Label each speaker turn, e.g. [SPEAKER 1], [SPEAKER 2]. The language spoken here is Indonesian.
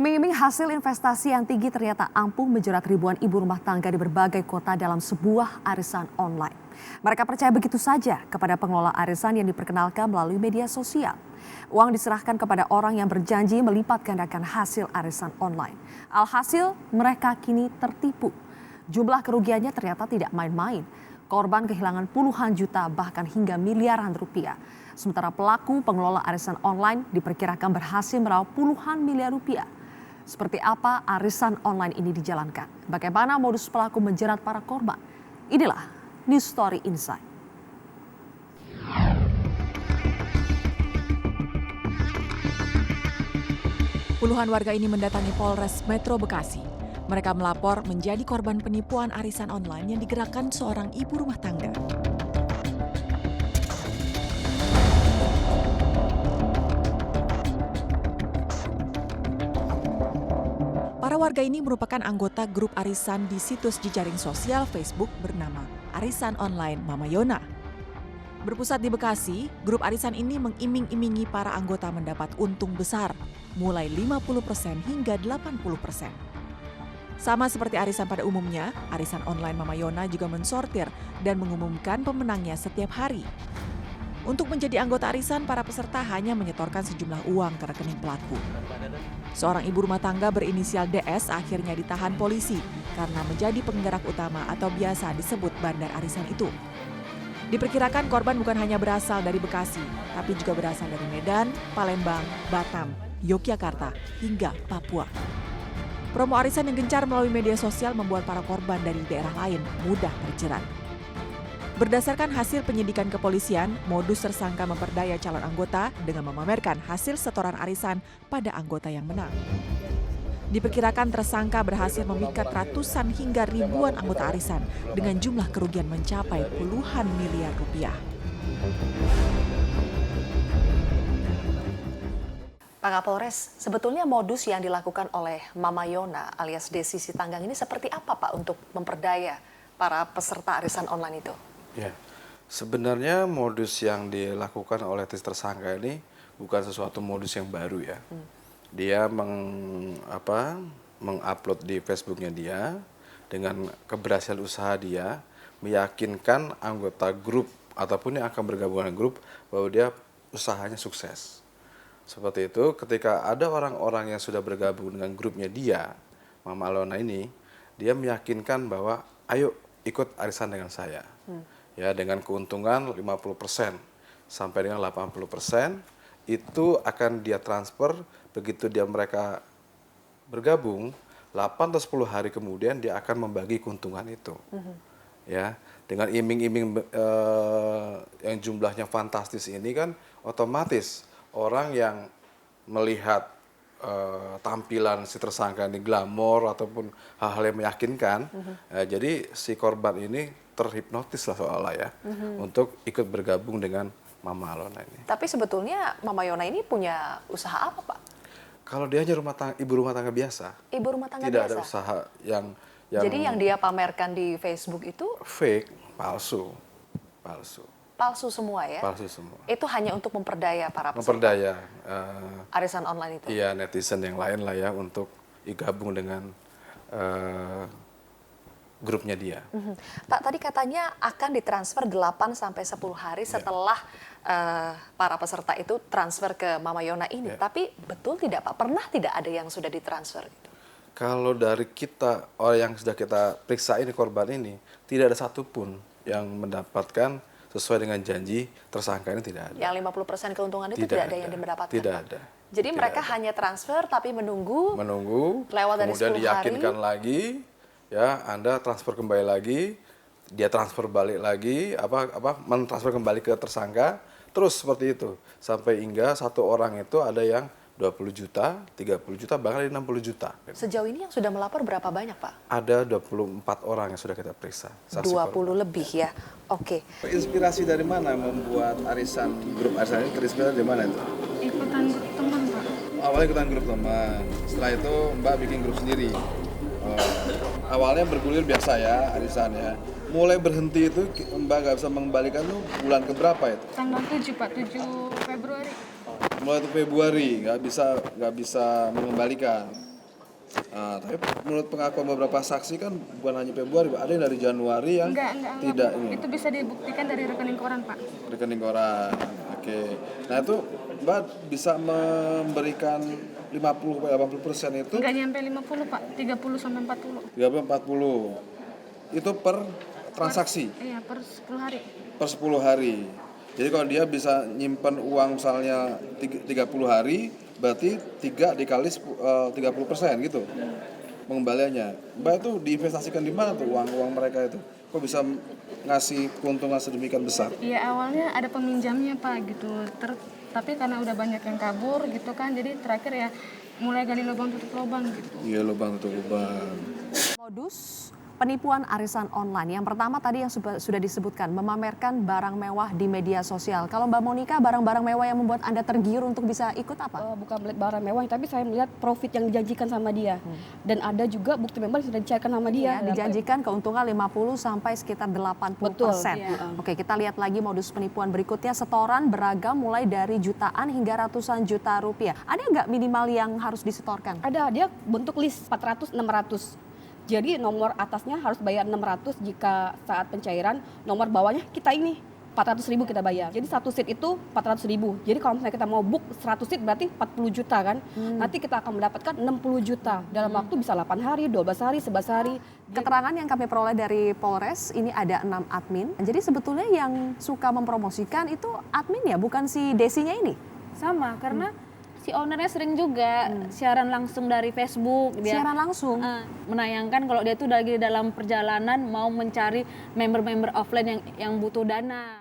[SPEAKER 1] Iming-iming hasil investasi yang tinggi ternyata ampuh menjerat ribuan ibu rumah tangga di berbagai kota dalam sebuah arisan online. Mereka percaya begitu saja kepada pengelola arisan yang diperkenalkan melalui media sosial. Uang diserahkan kepada orang yang berjanji melipat gandakan hasil arisan online. Alhasil mereka kini tertipu. Jumlah kerugiannya ternyata tidak main-main. Korban kehilangan puluhan juta bahkan hingga miliaran rupiah. Sementara pelaku pengelola arisan online diperkirakan berhasil meraup puluhan miliar rupiah. Seperti apa arisan online ini dijalankan? Bagaimana modus pelaku menjerat para korban? Inilah News Story Insight.
[SPEAKER 2] Puluhan warga ini mendatangi Polres Metro Bekasi. Mereka melapor menjadi korban penipuan arisan online yang digerakkan seorang ibu rumah tangga. Para warga ini merupakan anggota grup arisan di situs jejaring sosial Facebook bernama Arisan Online Mama Yona. Berpusat di Bekasi, grup arisan ini mengiming-imingi para anggota mendapat untung besar, mulai 50% hingga 80%. Sama seperti arisan pada umumnya, Arisan Online Mama Yona juga mensortir dan mengumumkan pemenangnya setiap hari. Untuk menjadi anggota arisan, para peserta hanya menyetorkan sejumlah uang ke rekening pelaku. Seorang ibu rumah tangga berinisial DS akhirnya ditahan polisi karena menjadi penggerak utama atau biasa disebut bandar arisan itu. Diperkirakan korban bukan hanya berasal dari Bekasi, tapi juga berasal dari Medan, Palembang, Batam, Yogyakarta, hingga Papua. Promo arisan yang gencar melalui media sosial membuat para korban dari daerah lain mudah terjerat. Berdasarkan hasil penyidikan kepolisian, modus tersangka memperdaya calon anggota dengan memamerkan hasil setoran arisan pada anggota yang menang. Diperkirakan tersangka berhasil memikat ratusan hingga ribuan anggota arisan dengan jumlah kerugian mencapai puluhan miliar rupiah.
[SPEAKER 1] Pak Kapolres, sebetulnya modus yang dilakukan oleh Mama Yona alias Desi Sitanggang ini seperti apa Pak untuk memperdaya para peserta arisan online itu?
[SPEAKER 3] Ya, sebenarnya modus yang dilakukan oleh tersangka ini bukan sesuatu modus yang baru ya. Dia mengupload di Facebooknya dia dengan keberhasilan usaha dia meyakinkan anggota grup ataupun yang akan bergabung dengan grup bahwa dia usahanya sukses. Seperti itu, ketika ada orang-orang yang sudah bergabung dengan grupnya dia, Mama Alona ini, dia meyakinkan bahwa ayo ikut arisan dengan saya. Ya, dengan keuntungan 50% sampai dengan 80% itu akan dia transfer begitu mereka bergabung 8 atau 10 hari kemudian dia akan membagi keuntungan itu. Ya, dengan iming-iming yang jumlahnya fantastis ini kan otomatis orang yang melihat tampilan si tersangka ini glamor ataupun hal-hal yang meyakinkan, jadi si korban ini terhipnotis lah seolah ya untuk ikut bergabung dengan Mama Alona ini.
[SPEAKER 1] Tapi sebetulnya Mama Yona ini punya usaha apa Pak?
[SPEAKER 3] Kalau dia hanya ibu rumah tangga biasa.
[SPEAKER 1] Ibu rumah tangga
[SPEAKER 3] tidak
[SPEAKER 1] biasa?
[SPEAKER 3] Ada usaha yang
[SPEAKER 1] Jadi yang dia pamerkan di Facebook itu?
[SPEAKER 3] Fake, palsu.
[SPEAKER 1] Palsu semua ya?
[SPEAKER 3] Palsu semua.
[SPEAKER 1] Itu hanya untuk memperdaya para peserta?
[SPEAKER 3] Memperdaya.
[SPEAKER 1] Arisan online itu?
[SPEAKER 3] Iya, netizen yang lain lah ya untuk digabung dengan grupnya dia.
[SPEAKER 1] Pak, tadi katanya akan ditransfer 8 sampai 10 hari setelah para peserta itu transfer ke Mama Yona ini. Tapi betul tidak Pak? Pernah tidak ada yang sudah ditransfer?
[SPEAKER 3] Kalau dari kita, orang yang sudah kita periksa ini, korban ini, tidak ada satupun yang mendapatkan sesuai dengan janji tersangka ini, tidak ada.
[SPEAKER 1] Yang 50% keuntungan itu tidak ada yang mendapatkan?
[SPEAKER 3] Tidak ada.
[SPEAKER 1] Jadi mereka hanya transfer tapi menunggu lewat dari 10 hari.
[SPEAKER 3] Kemudian diyakinkan lagi, ya Anda transfer kembali lagi, dia transfer balik lagi, mentransfer kembali ke tersangka, terus seperti itu. Sampai hingga satu orang itu ada yang 20 juta, 30 juta, bahkan 60 juta.
[SPEAKER 1] Sejauh ini yang sudah melapor berapa banyak Pak?
[SPEAKER 3] Ada 24 orang yang sudah kita periksa.
[SPEAKER 1] 20 lebih ya, oke.
[SPEAKER 4] Inspirasi dari mana membuat grup arisan ini terinspirasi dari mana itu?
[SPEAKER 5] Ikutan grup teman Pak.
[SPEAKER 4] Awalnya ikutan grup teman, setelah itu Mbak bikin grup sendiri. Awalnya bergulir biasa ya arisan ya. Mulai berhenti itu Mbak nggak bisa mengembalikan tuh bulan keberapa itu?
[SPEAKER 5] Tanggal 7 Pak, 7 Februari.
[SPEAKER 4] Mulai itu Februari nggak bisa mengembalikan. Tapi menurut pengakuan beberapa saksi kan bukan hanya Februari, Pak. Ada yang dari Januari yang
[SPEAKER 5] Enggak,
[SPEAKER 4] tidak
[SPEAKER 5] Pak.
[SPEAKER 4] ini.
[SPEAKER 5] Itu bisa dibuktikan dari rekening koran, Pak.
[SPEAKER 4] Rekening koran. Oke. Nah itu Mbak bisa memberikan 50-80% itu
[SPEAKER 5] Enggak nyampe 50, Pak. 30 sampai 40.
[SPEAKER 4] 30-40. Itu per transaksi
[SPEAKER 5] Iya, per 10 hari.
[SPEAKER 4] per 10 hari. Jadi kalau dia bisa nyimpan uang misalnya 30 hari, berarti 3 dikali 30% gitu pengembaliannya. Mbak itu diinvestasikan di mana tuh uang mereka itu? Kok bisa ngasih keuntungan sedemikian besar?
[SPEAKER 5] Iya, awalnya ada peminjamnya, Pak, gitu. Tapi karena udah banyak yang kabur gitu kan, jadi terakhir ya mulai gali lubang tutup lubang gitu.
[SPEAKER 4] Iya, lubang tutup lubang.
[SPEAKER 1] Modus penipuan arisan online. Yang pertama tadi yang sudah disebutkan, memamerkan barang mewah di media sosial. Kalau Mbak Monica, barang-barang mewah yang membuat Anda tergiur untuk bisa ikut apa?
[SPEAKER 6] Bukan melihat barang mewah, tapi saya melihat profit yang dijanjikan sama dia. Dan ada juga bukti memang sudah dicairkan sama dia.
[SPEAKER 1] Ya, dijanjikan keuntungan 50 sampai sekitar 80%.
[SPEAKER 6] Betul, iya.
[SPEAKER 1] Oke, kita lihat lagi modus penipuan berikutnya. Setoran beragam mulai dari jutaan hingga ratusan juta rupiah. Ada nggak minimal yang harus disetorkan?
[SPEAKER 6] Ada, dia bentuk list 400-600. Jadi nomor atasnya harus bayar 600 jika saat pencairan, nomor bawahnya kita ini 400.000 kita bayar. Jadi satu seat itu 400.000. Jadi kalau misalnya kita mau book 100 seat berarti 40 juta kan. Nanti kita akan mendapatkan 60 juta dalam waktu bisa 8 hari, 12 hari, 11 hari.
[SPEAKER 1] Keterangan yang kami peroleh dari Polres, ini ada 6 admin. Jadi sebetulnya yang suka mempromosikan itu admin ya, bukan si Desinya ini?
[SPEAKER 7] Sama, karena si ownernya sering juga siaran langsung dari Facebook. Dia
[SPEAKER 1] Siaran langsung?
[SPEAKER 7] menayangkan kalau dia tuh lagi dalam perjalanan mau mencari member-member offline yang butuh dana.